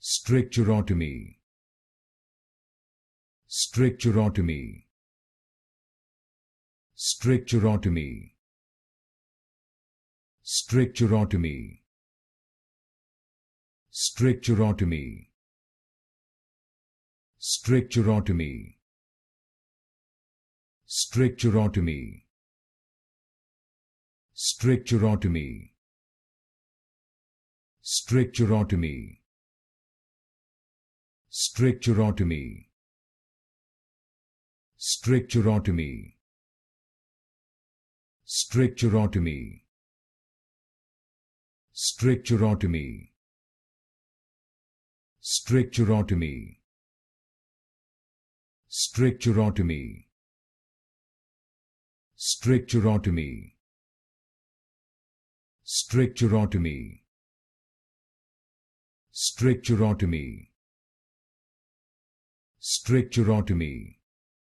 Stricturotomy. Stricturotomy. Stricturotomy. Stricturotomy. Stricturotomy. Stricturotomy. Stricturotomy. Stricturotomy. Stricturotomy. Stricturotomy. Stricturotomy. Stricturotomy. Stricturotomy. Stricturotomy. Stricturotomy. Stricturotomy. Stricturotomy. Stricturotomy. Stricturotomy.